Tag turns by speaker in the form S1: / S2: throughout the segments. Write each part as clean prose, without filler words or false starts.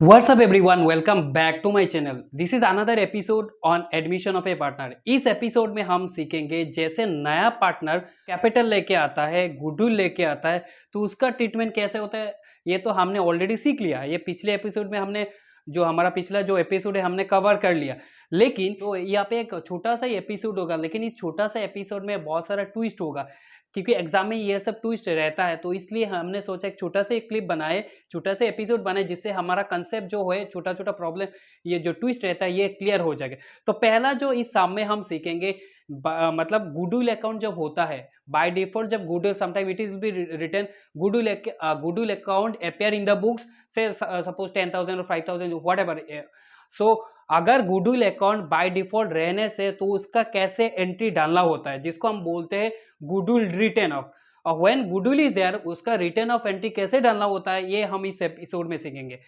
S1: What's up everyone, welcome back to my channel. This is another episode on admission of a partner. इस episode में हम सीखेंगे जैसे नया पार्टनर कैपिटल लेके आता है, गुडविल लेके आता है, तो उसका ट्रीटमेंट कैसे होता है। ये तो हमने ऑलरेडी सीख लिया, ये पिछले एपिसोड में हमने जो हमारा पिछला जो एपिसोड है हमने कवर कर लिया। लेकिन तो यहाँ पे एक छोटा सा ही एपिसोड होगा, लेकिन इस छोटा सा एपिसोड में बहुत सारा ट्विस्ट होगा क्योंकि एग्जाम में ये सब ट्विस्ट रहता है। तो इसलिए हमने सोचा एक छोटा सा एक क्लिप बनाए, छोटा सा एपिसोड बनाए, जिससे हमारा कंसेप्ट जो है छोटा छोटा प्रॉब्लम, ये जो ट्विस्ट रहता है ये क्लियर हो जाएगा। तो पहला जो इस साम में हम सीखेंगे मतलब गुडविल अकाउंट जब होता है बाय डिफॉल्ट, जब goodwill sometime it is be written goodwill account appear in the books से सपोज 10,000 और 5,000 वट एवर। सो अगर गुडविल अकाउंट बाय डिफॉल्ट रहने से तो उसका कैसे एंट्री डालना होता है, जिसको हम बोलते हैं गुडविल रिटर्न ऑफ। और व्हेन गुडविल इज देयर उसका रिटर्न ऑफ एंट्री कैसे डालना होता है ये हम इस एपिसोड में सीखेंगे।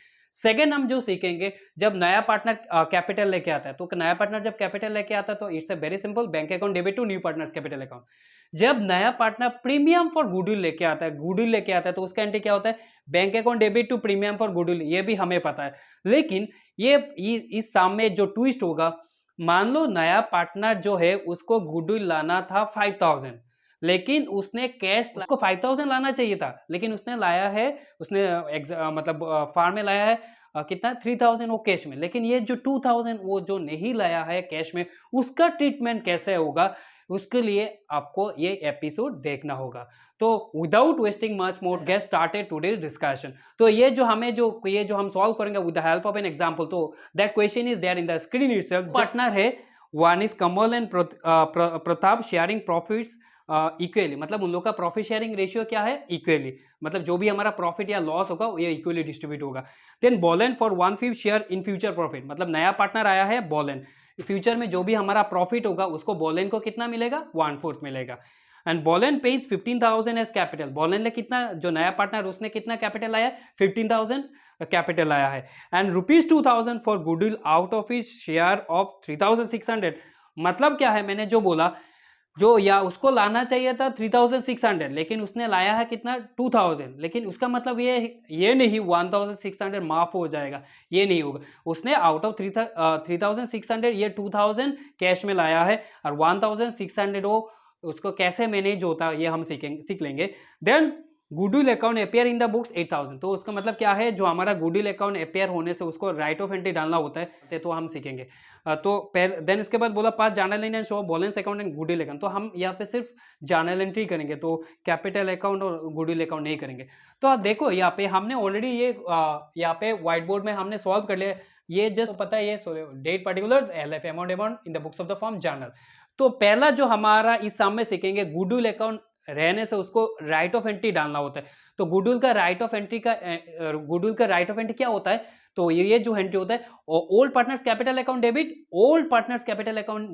S1: सेकेंड हम जो सीखेंगे, जब नया पार्टनर कैपिटल लेके आता है, तो नया पार्टनर जब कैपिटल लेके आता है तो it's a very simple, bank account debit to new partners capital account. जब नया पार्टनर प्रीमियम फॉर गुडविल लेके आता है, गुडविल लेके आता है, तो उसका एंट्री क्या होता है, bank account debit to premium for goodwill. ये भी हमें पता है। लेकिन ये इस सामने जो ट्विस्ट होगा, मान लो नया पार्टनर जो है उसको गुडविल लाना था 5,000, लेकिन उसने कैश, उसको 5,000 लाना चाहिए था, लेकिन उसने लाया है, उसने मतलब फार्म में लाया है कितना 3,000 वो कैश में। लेकिन ये जो 2,000 वो जो नहीं लाया है कैश में, उसका ट्रीटमेंट कैसे होगा, उसके लिए आपको ये एपिसोड देखना होगा। तो without wasting much more get started today's discussion. तो ये जो हम सॉल्व करेंगे with the help of an example. तो that question is there in the screen itself. Partner है, one is Kamal and Pratap sharing profits equally, मतलब उन लोग का प्रॉफिट शेयरिंग रेशियो क्या है, इक्वली, मतलब जो भी हमारा प्रॉफिट या लॉस होगा ये इक्वली डिस्ट्रीब्यूट होगा। Then Bolan for 1/5 share in future profit, मतलब नया पार्टनर आया है बॉलन, फ्यूचर में जो भी हमारा प्रॉफिट होगा उसको बॉलन को कितना मिलेगा, 1/4 मिलेगा। एंड बॉलन पेज 15,000 एज कैपिटल, बॉलन ने कितना, जो नया पार्टनर उसने कितना कैपिटल लाया, 15,000 कैपिटल लाया है। And ₹2,000 for goodwill out of his share of 3,600, मतलब क्या है, मैंने जो बोला, जो या उसको लाना चाहिए था 3,600, लेकिन उसने लाया है कितना 2,000, लेकिन उसका मतलब ये नहीं 1,600 माफ हो जाएगा, ये नहीं होगा। उसने आउट ऑफ 3,600 ये 2,000 कैश में लाया है, और 1,600 वो उसको कैसे मैनेज होता है ये हम सीख लेंगे। Then goodwill account appear in the books 8,000, तो उसका मतलब क्या है, जो हमारा गुडविल अकाउंट अपेयर होने से उसको राइट ऑफ एंट्री डालना होता है, तो हम सीखेंगे। तो देन उसके बाद बोला पास journal entry and show balance account and goodwill account, तो हम यहाँ पे सिर्फ जर्नल एंट्री करेंगे, तो कैपिटल अकाउंट और गुडविल अकाउंट नहीं करेंगे। तो आप देखो यहाँ पे हमने ऑलरेडी ये यहाँ पे व्हाइट बोर्ड में हमने सॉल्व कर लिया। ये जस्ट पता है, ये date particular LF amount in the books of the form journal. तो पहला जो हमारा इस सामने सीखेंगे, गुडविल अकाउंट रहने से उसको राइट ऑफ एंट्री डालना होता है। तो गुडविल का राइट ऑफ एंट्री क्या होता है, तो ये जो एंट्री होता है, old partners capital account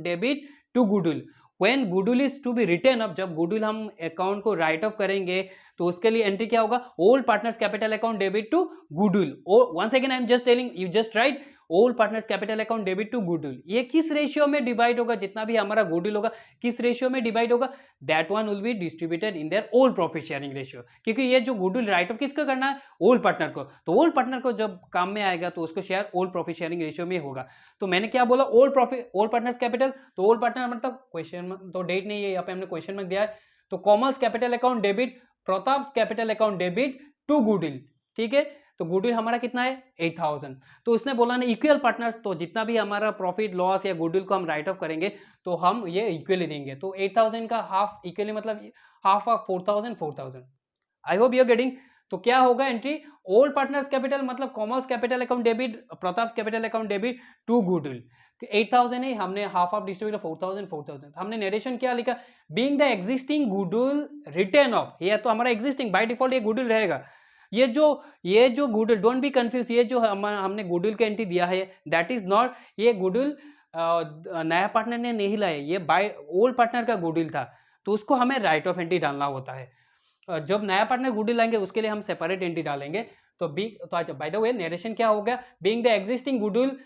S1: debit to goodwill when goodwill is to be written up. जब गुडविल हम अकाउंट को राइट ऑफ करेंगे तो उसके लिए एंट्री क्या होगा, old partners capital account debit to goodwill. Once again I am just telling you, just write old partners capital account debit to goodwill. ये किस रेशियो में डिवाइड होगा, जितना भी हमारा गुडविल होगा किस रेशियो में डिवाइड होगा, that one will be distributed in their old profit sharing ratio. क्योंकि ये जो गुडविल राइट ऑफ किसका करना है, ओल्ड पार्टनर को, तो ओल्ड पार्टनर को जब काम में आएगा तो उसको share old profit sharing ratio में होगा। तो मैंने क्या बोला, ओल्ड पार्टनर्स कैपिटल, तो ओल्ड पार्टनर मतलब क्वेश्चन में तो डेट नहीं है, यहाँ पे हमने क्वेश्चन में दिया है, तो commerce capital account debit Pratap capital account debit to goodwill, ठीक है। तो गुडविल हमारा कितना है 8,000, तो उसने बोला ना इक्वल पार्टनर्स, तो जितना भी हमारा प्रॉफिट लॉस या गुडविल को हम राइट ऑफ करेंगे तो हम ये इक्वली देंगे। तो 8,000 का हाफ इक्वली मतलब half of 4,000। I hope you are getting. तो क्या होगा एंट्री, ओल्ड पार्टनर्स कैपिटल मतलब commerce capital account debit Pratap capital account debit to goodwill. 8,000 ही हमने हाफ ऑफ डिस्ट्रीब्यूट 4,000। हमने नरेशन क्या लिखा, being the existing goodwill written off, ये तो हमारा एग्जिस्टिंग बाय डिफॉल्ट ये गुडविल रहेगा। ये जो गुडविल, डोंट बी कंफ्यूज, ये जो हमने गुडविल का एंट्री दिया है दैट इज नॉट, ये गुडविल नया पार्टनर ने नहीं लाया, ये बाय ओल्ड पार्टनर का गुडविल था, तो उसको हमें राइट ऑफ एंट्री डालना होता है। जब नया पार्टनर गुडविल लाएंगे उसके लिए हम सेपरेट एंट्री डालेंगे। तो अच्छा, बाय द वे नरेशन क्या हो गया, being the existing goodwill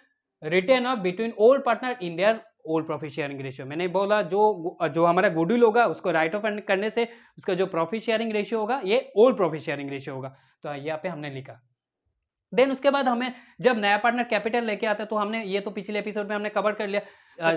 S1: written of between old partner in their old profit sharing ratio. मैंने बोला जो हमारा गुडविल होगा उसको राइट ऑफ करने से उसका जो प्रॉफिट शेयरिंग रेशियो होगा ये ओल्ड प्रॉफिट शेयरिंग रेशियो होगा। तो यहाँ पे हमने लिखा। देन उसके बाद हमें जब नया पार्टनर कैपिटल लेके आता है, तो हमने ये तो पिछले एपिसोड में हमने कवर कर लिया।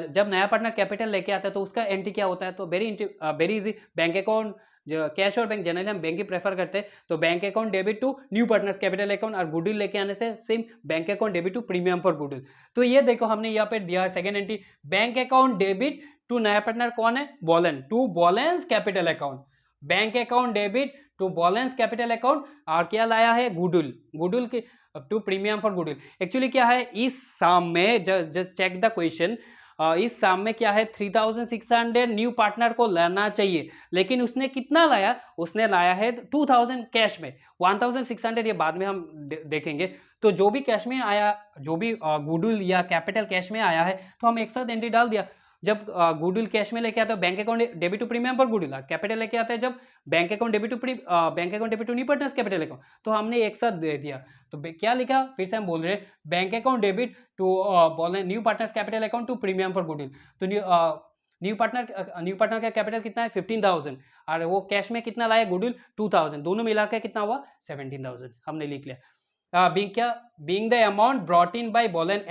S1: जब नया पार्टनर कैपिटल लेके आता है तो उसका एंट्री क्या होता है, तो वेरी इजी, बैंक अकाउंट, जो कैश और बैंक, जनरली हम बैंक ही प्रेफर करते हैं, तो bank account debit to new partners capital account, और गुडविल लेके आने से same bank account debit to premium for goodwill. तो ये देखो हमने यहाँ पे दिया second entry, bank account debit to नया पार्टनर कौन है, Bolan, to Bolan's capital account, bank account debit to Bolan's capital account, और क्या लाया है, गुडविल, गुडविल की to premium for goodwill. Actually क्या है इस साम में, जस्ट चेक द क्वेश्चन, इस साम में क्या है 3600 न्यू पार्टनर को लाना चाहिए, लेकिन उसने कितना लाया, उसने लाया है 2000 कैश में, 1600 ये बाद में हम देखेंगे। तो जो भी कैश में आया, जो भी गुडविल या कैपिटल कैश में आया है, तो हम एक साथ एंट्री डाल दिया। जब गुडविल कैश में लेके आता है bank account debit to premium पर गुडविल, कैपिटल लेके आता है जब bank account debit to new partners capital account, तो हमने एक साथ दे दिया। तो क्या लिखा, फिर से हम बोल रहे हैं, bank account debit to new partners capital account to premium for goodwill. तो न्यू पार्टनर का कैपिटल कितना है 15,000, और वो कैश में कितना लाया गुडविल 2000, दोनों मिलाकर कितना हुआ 17,000, हमने लिख लिया। Being the amount brought in by Bolan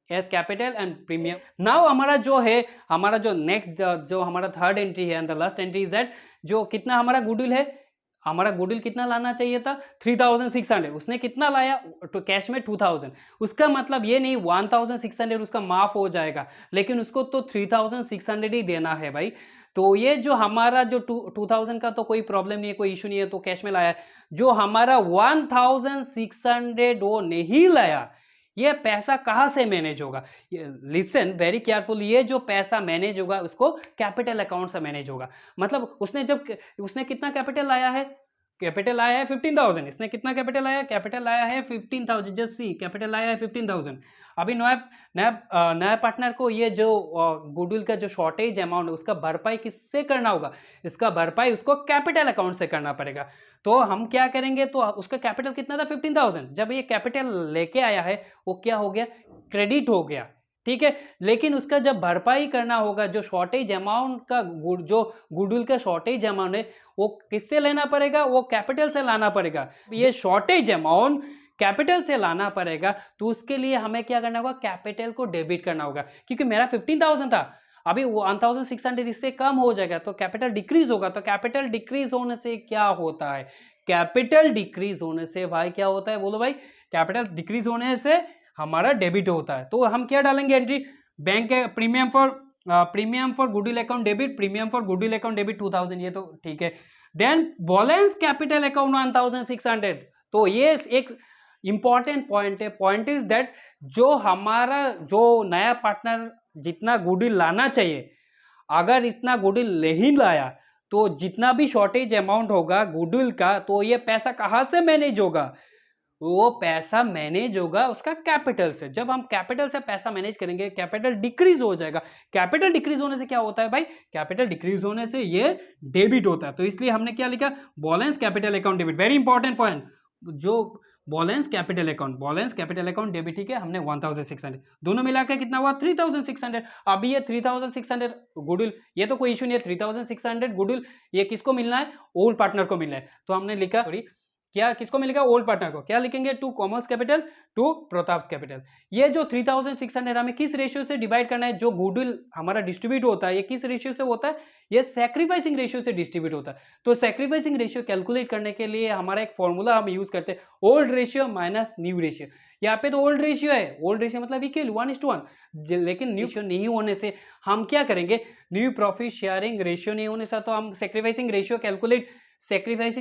S1: as capital and premium. Now हमारा जो है, हमारा जो नेक्स्ट जो हमारा थर्ड एंट्री है and the last entry is that, जो कितना हमारा गुडविल है, हमारा गुडविल कितना लाना चाहिए था 3600, उसने कितना लाया, तो कैश में 2000, उसका मतलब ये नहीं 1600 उसका माफ हो जाएगा, लेकिन उसको तो 3600 ही देना है भाई। तो ये जो हमारा जो 2000 का तो कोई प्रॉब्लम नहीं है, कोई इशू नहीं है, तो कैश में लाया है। जो हमारा 1600 वो नहीं लाया, ये पैसा कहां से मैनेज होगा, लिसन वेरी केयरफुल, ये जो पैसा मैनेज होगा उसको कैपिटल अकाउंट से मैनेज होगा। मतलब उसने कितना कैपिटल लाया है, कैपिटल आया है 15,000, इसने कितना कैपिटल आया, कैपिटल आया है 15,000, जस्ट सी कैपिटल आया है 15,000। अभी नया पार्टनर को ये जो गुडविल का जो शॉर्टेज अमाउंट है उसका भरपाई किससे करना होगा, इसका भरपाई उसको कैपिटल अकाउंट से करना पड़ेगा। तो हम क्या करेंगे, तो उसका कैपिटल कितना था 15,000, जब ये कैपिटल लेके आया है वो क्या हो गया, क्रेडिट हो गया, ठीक है। लेकिन उसका जब भरपाई करना होगा, जो शॉर्टेज अमाउंट का जो गुडविल का शॉर्टेज अमाउंट है वो किससे लेना पड़ेगा, वो कैपिटल से लाना पड़ेगा। ये शॉर्टेज अमाउंट कैपिटल से लाना पड़ेगा, तो उसके लिए हमें क्या करना होगा, कैपिटल को डेबिट करना होगा, क्योंकि मेरा 15,000 था, अभी 1600 इससे कम हो जाएगा, तो कैपिटल डिक्रीज होगा। तो कैपिटल डिक्रीज होने से क्या होता है, कैपिटल डिक्रीज होने से भाई क्या होता है, बोलो भाई, कैपिटल डिक्रीज होने से हमारा डेबिट होता है। तो हम क्या डालेंगे entry, bank premium for goodwill account debit, premium for goodwill account debit 2000, ये तो ठीक है। देन बैलेंस कैपिटल अकाउंट 1600, तो ये एक इंपॉर्टेंट पॉइंट है। पॉइंट इज दैट जो हमारा जो नया पार्टनर जितना गुडविल लाना चाहिए, अगर इतना गुडविल नहीं लाया, तो जितना भी शॉर्टेज अमाउंट होगा गुडविल का, तो ये पैसा कहां से मैनेज होगा, वो पैसा मैनेज होगा उसका कैपिटल से। जब हम कैपिटल से पैसा मैनेज करेंगे, कैपिटल डिक्रीज हो जाएगा। कैपिटल डिक्रीज होने से क्या होता है भाई, कैपिटल डिक्रीज होने से ये डेबिट होता है। तो इसलिए हमने क्या लिखा, balance capital account debit, very important point, जो बैलेंस कैपिटल अकाउंट डेबिट, ठीक है, हमने 1600, दोनों मिलाकर कितना हुआ 3600। अभी ये 3600 गुडविल, ये तो कोई इशू नहीं है, 3600 गुडविल ये किसको मिलना है, ओल्ड पार्टनर को मिलना है। तो हमने लिखा, सॉरी, क्या किसको मिलेगा, ओल्ड पार्टनर को। क्या लिखेंगे, to commerce capital to Pratap capital. ये जो 3600 हमें किस रेशियो से डिवाइड करना है, जो गुडविल हमारा डिस्ट्रीब्यूट होता है ये किस रेशियो से होता है, ये सैक्रिफाइसिंग रेशियो से डिस्ट्रीब्यूट होता है। तो सैक्रिफाइसिंग रेशियो कैलकुलेट करने के लिए हमारा एक फॉर्मूला हम यूज करते हैं, old ratio minus new ratio. यहाँ पे तो ओल्ड रेशियो है, ओल्ड रेशियो मतलब इक्वल 1:1, लेकिन न्यू रेशियो नहीं होने से हम क्या करेंगे, न्यू प्रॉफिट शेयरिंग रेशियो नहीं होने से तो हम सैक्रिफाइसिंग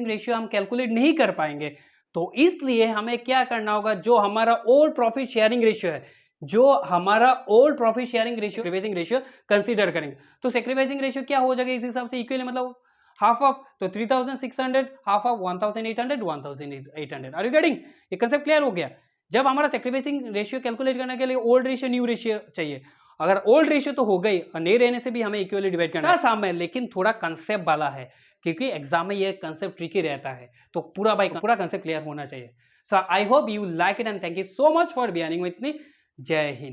S1: रेशियो हम कैलकुलेट नहीं कर पाएंगे। तो इसलिए हमें क्या करना होगा, जो हमारा ओल्ड प्रॉफिट शेयरिंग रेशियो है, जो हमारा old profit sharing ratio consider करेंगे। तो सैक्रिफाइसिंग रेशियो क्या हो जाएगा इस हिसाब से, इक्वल मतलब हाफ ऑफ, तो 3600 half of 1800 are you getting, ये कंसेप्ट क्लियर हो गया। जब हमारा सैक्रिफाइसिंग रेशियो कैलकुलेट करने के लिए ओल्ड रेशियो न्यू रेशियो चाहिए, अगर ओल्ड रेशियो तो हो गई और नहीं रहने से भी हमें इक्वली डिवाइड करना है। आसान है लेकिन थोड़ा कंसेप्ट वाला है, क्योंकि एग्जाम में ये कंसेप्ट ट्रिकी रहता है, तो पूरा कंसेप्ट क्लियर होना चाहिए। So I hope you like it and thank you so much for bearing with me. जय हिंद।